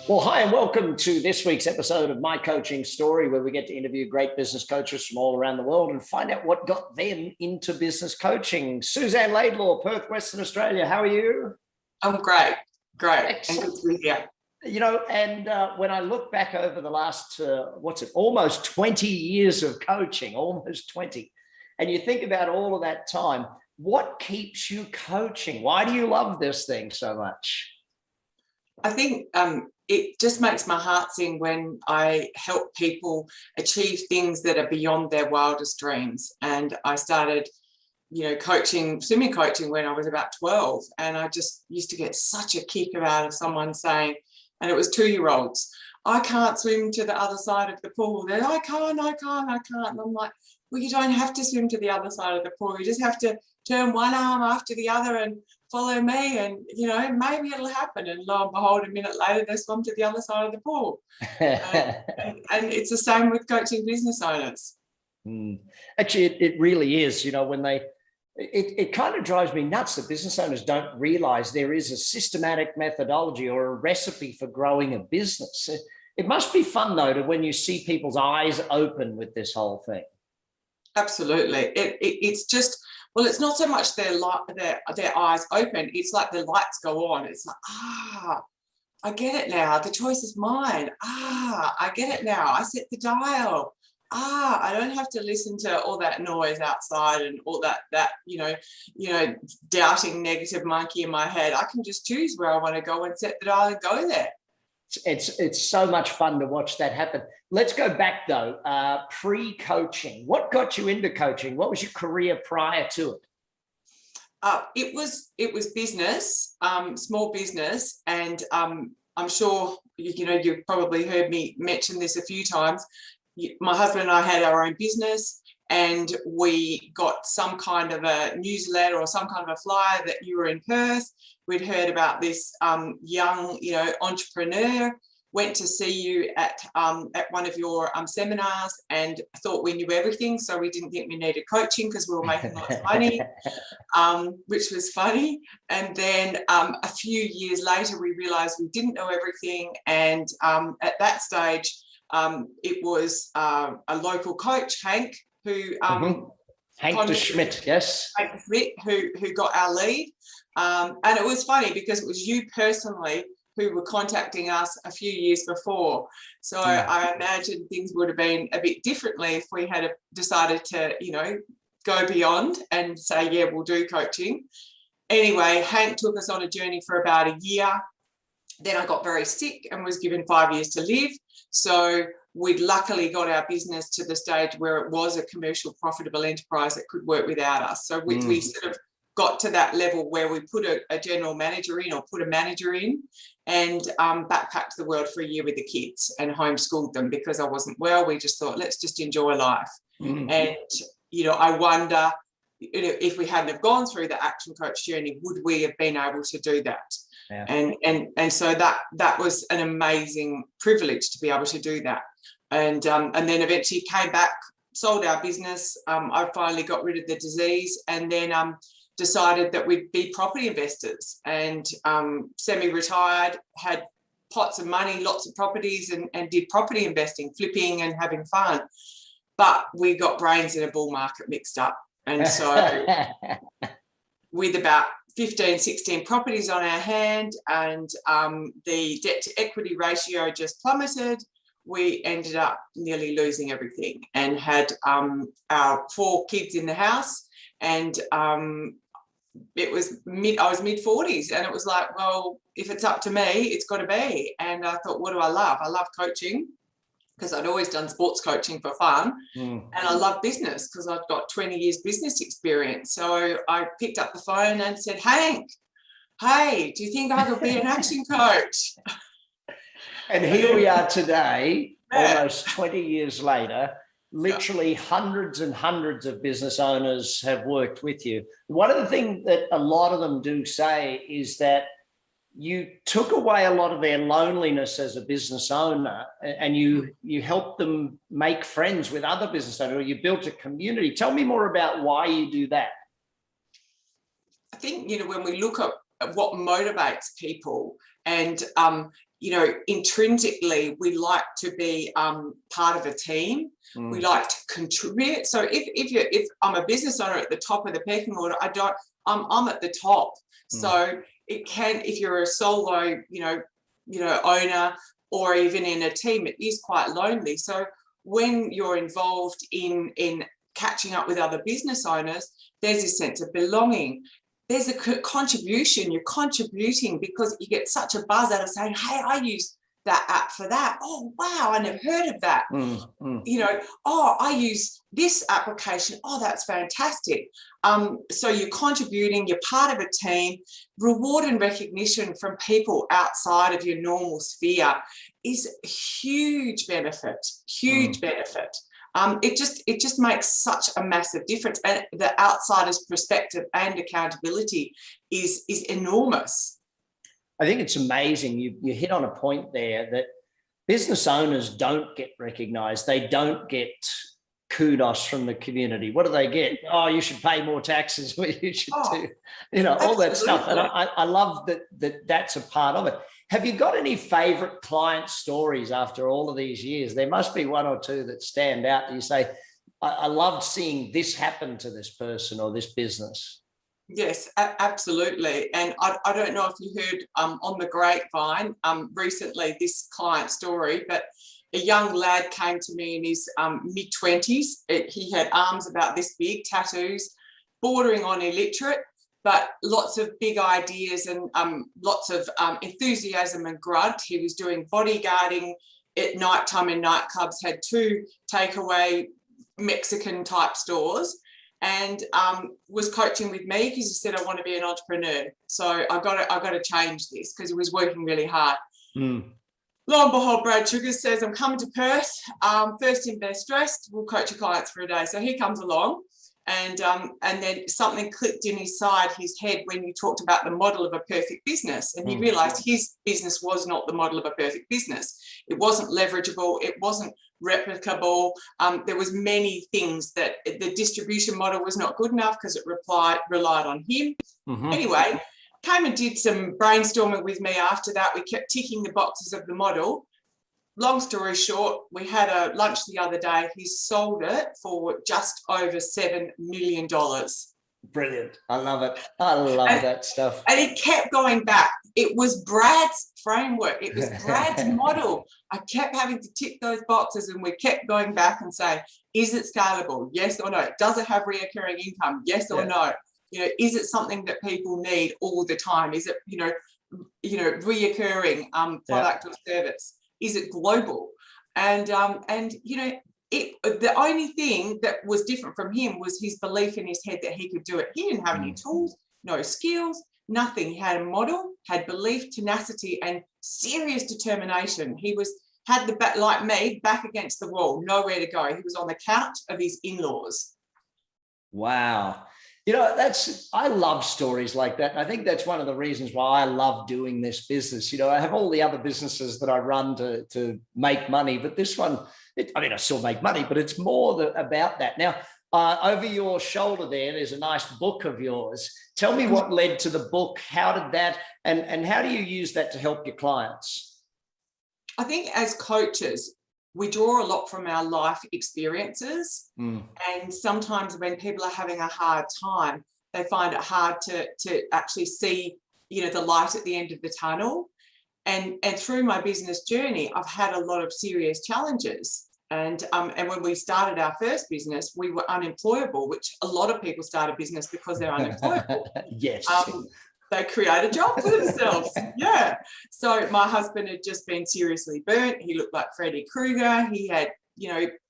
Well, hi, and welcome to this week's episode of My Coaching Story, where we get to interview great business coaches from all around the world and find out what got them into business coaching. Suzanne Laidlaw, Perth, Western Australia. How are you? I'm great. Excellent. And good to be here. When I look back over the last, almost 20 years of coaching, almost 20, and you think about all of that time, what keeps you coaching? Why do you love this thing so much? I think it just makes my heart sing when I help people achieve things that are beyond their wildest dreams. And I started, swimming coaching when I was about 12. And I just used to get such a kick out of someone saying, and it was 2-year-olds, I can't swim to the other side of the pool. They're, I can't. And I'm like, well, you don't have to swim to the other side of the pool. You just have to turn one arm after the other and follow me, and maybe it'll happen. And lo and behold, a minute later they swum to the other side of the pool. and it's the same with coaching business owners. Actually, it really is. It kind of drives me nuts that business owners don't realize there is a systematic methodology or a recipe for growing a business. It must be fun, though, when you see people's eyes open with this whole thing. Absolutely. It's just, well, it's not so much their eyes open. It's like the lights go on. It's like, I get it now. The choice is mine. I get it now. I set the dial. I don't have to listen to all that noise outside and all that doubting negative monkey in my head. I can just choose where I want to go and set the dial and go there. It's so much fun to watch that happen. Let's go back though, pre-coaching. What got you into coaching? What was your career prior to it? It was business, small business, and I'm sure you've probably heard me mention this a few times. My husband and I had our own business, and we got some kind of a newsletter or some kind of a flyer that you were in Perth. We'd heard about this young, entrepreneur, went to see you at one of your seminars and thought we knew everything. So we didn't think we needed coaching because we were making lots of money, which was funny. And then a few years later, we realized we didn't know everything. And at that stage, it was a local coach, Hank, who Hank Schmidt, yes. Hank Schmidt, who got our lead. And it was funny because it was you personally who were contacting us a few years before. So I imagine things would have been a bit differently if we had decided to, go beyond and say, yeah, we'll do coaching. Anyway, Hank took us on a journey for about a year. Then I got very sick and was given 5 years to live. So we'd luckily got our business to the stage where it was a commercial profitable enterprise that could work without us. So we sort of got to that level where we put a general manager in or put a manager in and backpacked the world for a year with the kids and homeschooled them because I wasn't well. We just thought, let's just enjoy life. And, I wonder, if we hadn't have gone through the action coach journey, would we have been able to do that? Yeah. And so that was an amazing privilege to be able to do that. And then eventually came back, sold our business. I finally got rid of the disease and then decided that we'd be property investors and semi-retired, had pots of money, lots of properties and did property investing, flipping and having fun. But we got brains in a bull market mixed up. And so with about 15, 16 properties on our hand and the debt to equity ratio just plummeted, we ended up nearly losing everything and had our 4 kids in the house. And I was mid-40s and it was like, well, if it's up to me, it's got to be. And I thought, what do I love? I love coaching because I'd always done sports coaching for fun. And I love business because I've got 20 years business experience. So I picked up the phone and said, Hank, hey, do you think I could be an action coach? And here we are today, almost 20 years later. Literally hundreds and hundreds of business owners have worked with you. One of the things that a lot of them do say is that you took away a lot of their loneliness as a business owner and you helped them make friends with other business owners, or you built a community. Tell me more about why you do that. I think, when we look at what motivates people, and intrinsically, we like to be part of a team. We like to contribute. So if I'm a business owner at the top of the pecking order, I'm at the top. So it can, if you're a solo, owner, or even in a team, it is quite lonely. So when you're involved in catching up with other business owners, there's a sense of belonging. There's a contribution. You're contributing because you get such a buzz out of saying, hey, I use that app for that. Oh, wow, I never heard of that. Oh, I use this application. Oh, that's fantastic. So you're contributing, you're part of a team. Reward and recognition from people outside of your normal sphere is a huge benefit, benefit. It just makes such a massive difference. And the outsider's perspective and accountability is enormous. I think it's amazing. You hit on a point there that business owners don't get recognized. They don't get kudos from the community. What do they get? Oh, you should pay more taxes. You should do, all that stuff. And I love that's a part of it. Have you got any favorite client stories after all of these years? There must be one or two that stand out. You say, I loved seeing this happen to this person or this business. Yes, absolutely. And I don't know if you heard on the grapevine recently this client story, but a young lad came to me in his mid-20s. He had arms about this big, tattoos, bordering on illiterate, but lots of big ideas and lots of enthusiasm and grunt. He was doing bodyguarding at nighttime in nightclubs, had 2 takeaway Mexican type stores, and was coaching with me because he said, I want to be an entrepreneur. So I got to change this because he was working really hard. Lo and behold, Brad Sugars says, I'm coming to Perth, first in best dressed, we'll coach your clients for a day. So he comes along, and then something clicked in his head when you talked about the model of a perfect business. And he realized his business was not the model of a perfect business. It wasn't leverageable. It wasn't replicable. There was many things that the distribution model was not good enough because it relied on him. Anyway, came and did some brainstorming with me after that. We kept ticking the boxes of the model. Long story short, we had a lunch the other day. He sold it for just over $7 million. Brilliant. I love it. I love that stuff. And it kept going back. It was Brad's framework. It was Brad's model. I kept having to tick those boxes, and we kept going back and say, is it scalable? Yes or no? Does it have recurring income? Yes or no? Is it something that people need all the time? Is it, reoccurring product or service? Is it global? And the only thing that was different from him was his belief in his head that he could do it. He didn't have any tools, no skills, nothing. He had a model, had belief, tenacity, and serious determination. He had the back, like me, back against the wall, nowhere to go. He was on the couch of his in-laws. Wow. I love stories like that. And I think that's one of the reasons why I love doing this business. I have all the other businesses that I run to make money, but this one, I still make money, but it's more about that. Now, over your shoulder there's a nice book of yours. Tell me what led to the book. How did that, and how do you use that to help your clients? I think as coaches, we draw a lot from our life experiences. And sometimes when people are having a hard time, they find it hard to actually see, the light at the end of the tunnel. And through my business journey, I've had a lot of serious challenges. And when we started our first business, we were unemployable, which a lot of people start a business because they're unemployable. Yes. They create a job for themselves. Yeah. So my husband had just been seriously burnt. He looked like Freddy Krueger. He had,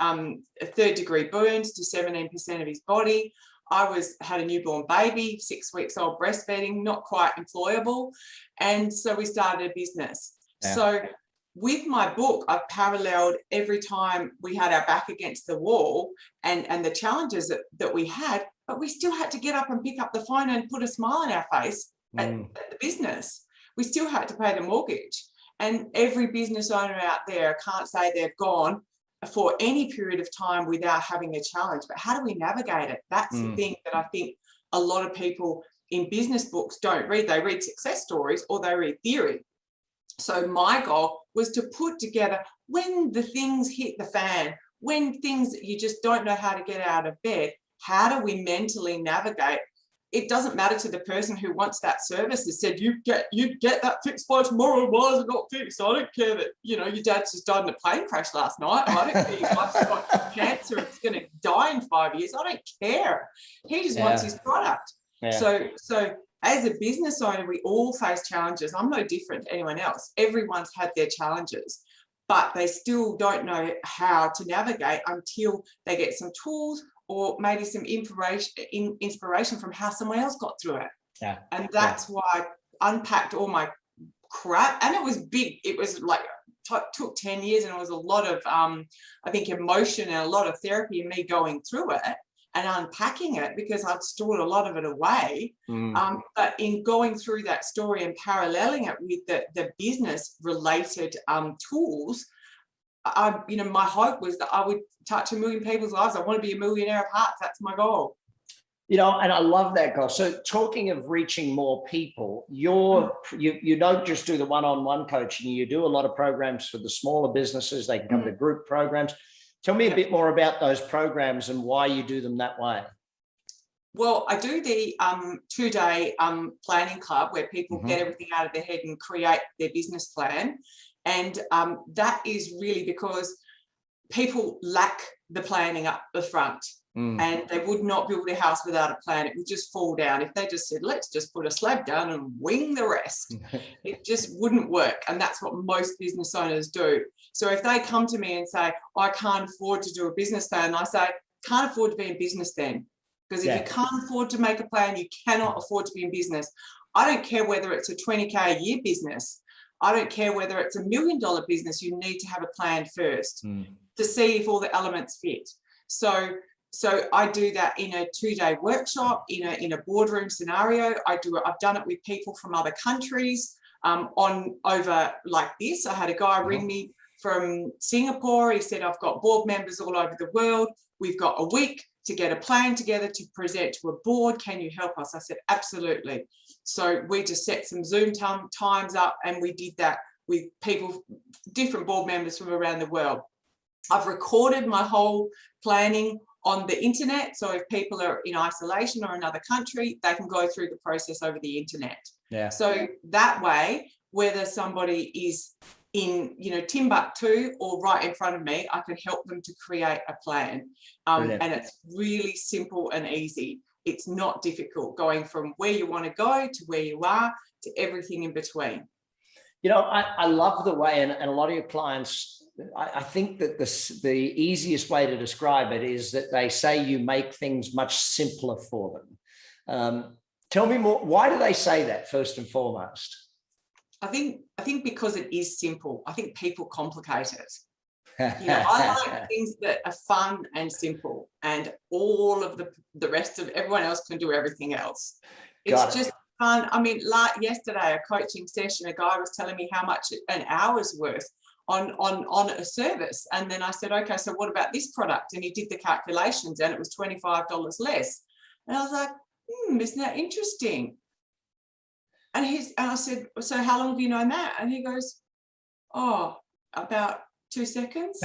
a 3rd-degree burns to 17% of his body. I had a newborn baby, 6 weeks old, breastfeeding, not quite employable. And so we started a business. Yeah. So with my book, I've paralleled every time we had our back against the wall and the challenges that we had, but we still had to get up and pick up the phone and put a smile on our face at the business. We still had to pay the mortgage. And every business owner out there can't say they've gone for any period of time without having a challenge. But how do we navigate it? That's the thing that I think a lot of people in business books don't read. They read success stories or they read theory. So my goal was to put together, when the things hit the fan, when things you just don't know how to get out of bed, how do we mentally navigate? It doesn't matter to the person who wants that service that said, you'd get that fixed by tomorrow. Why is it not fixed? I don't care that, you know, your dad's just died in a plane crash last night. I don't care your wife's got cancer, it's going to die in 5 years. I don't care. He just wants his product. So as a business owner, we all face challenges. I'm no different to anyone else. Everyone's had their challenges, but they still don't know how to navigate until they get some tools or maybe some inspiration from how someone else got through it. And that's why I unpacked all my crap. And it was big. It was like, took 10 years, and it was a lot of, I think, emotion and a lot of therapy and me going through it and unpacking it, because I'd stored a lot of it away. But in going through that story and paralleling it with the business related tools, you know, my hope was that I would touch 1 million people's lives. I want to be a millionaire of hearts. That's my goal. You know, and I love that goal. So talking of reaching more people, you don't just do the one-on-one coaching. You do a lot of programs for the smaller businesses. They can come to group programs. Tell me a bit more about those programs and why you do them that way. Well, I do the 2-day planning club where people get everything out of their head and create their business plan. And that is really because people lack the planning up the front, and they would not build a house without a plan. It would just fall down. If they just said, let's just put a slab down and wing the rest, it just wouldn't work. And that's what most business owners do. So if they come to me and say, I can't afford to do a business plan, I say, can't afford to be in business then. Because if you can't afford to make a plan, you cannot afford to be in business. I don't care whether it's a 20K a year business. I don't care whether it's $1 million business. You need to have a plan first to see if all the elements fit. So I do that in a 2-day workshop, in a boardroom scenario. I've done it with people from other countries over like this. I had a guy ring me from Singapore. He said, I've got board members all over the world. We've got a week to get a plan together to present to a board. Can you help us? I said, absolutely. So we just set some Zoom times up, and we did that with people, different board members from around the world. I've recorded my whole planning on the internet. So if people are in isolation or another country, they can go through the process over the internet. So that way, whether somebody is in, Timbuktu or right in front of me, I can help them to create a plan. And it's really simple and easy. It's not difficult, going from where you want to go to where you are to everything in between. You know, I love the way, and a lot of your clients, I think that the easiest way to describe it is that they say you make things much simpler for them. Tell me more. Why do they say that, first and foremost? I think because it is simple. I think people complicate it. I like things that are fun and simple, and all of the rest of everyone else can do everything else. It's just fun. I mean, like yesterday, a coaching session, a guy was telling me how much an hour's worth on a service. And then I said, okay, so what about this product? And he did the calculations, and it was $25 less. And I was like, isn't that interesting? And I said, so how long have you known that? And he goes, about 2 seconds.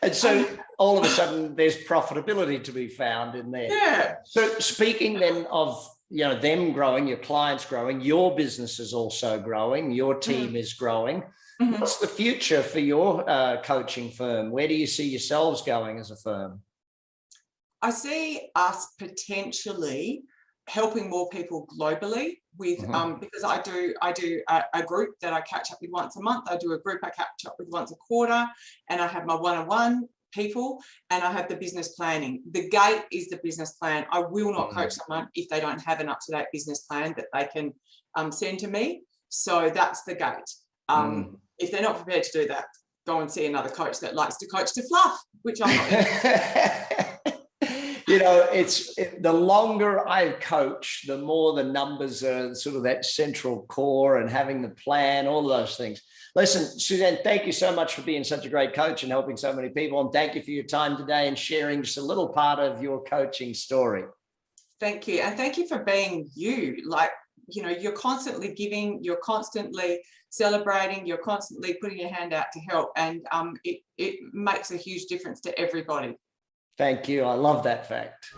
And so all of a sudden there's profitability to be found in there. Yeah. So speaking then of, them growing, your clients growing, your business is also growing, your team is growing. What's the future for your coaching firm? Where do you see yourselves going as a firm? I see us potentially helping more people globally with because I do a group that I catch up with once a month. I do a group I catch up with once a quarter, and I have my one-on-one people, and I have the business planning. The gate is the business plan. I will not coach someone if they don't have an up-to-date business plan that they can send to me. So that's the gate. If they're not prepared to do that, go and see another coach that likes to coach to fluff, which I'm not interested in. It's the longer I coach, the more the numbers are sort of that central core and having the plan, all of those things. Listen, Suzanne, thank you so much for being such a great coach and helping so many people. And thank you for your time today and sharing just a little part of your coaching story. Thank you. And thank you for being you. Like, you're constantly giving, you're constantly celebrating, you're constantly putting your hand out to help, and it makes a huge difference to everybody. Thank you. I love that fact.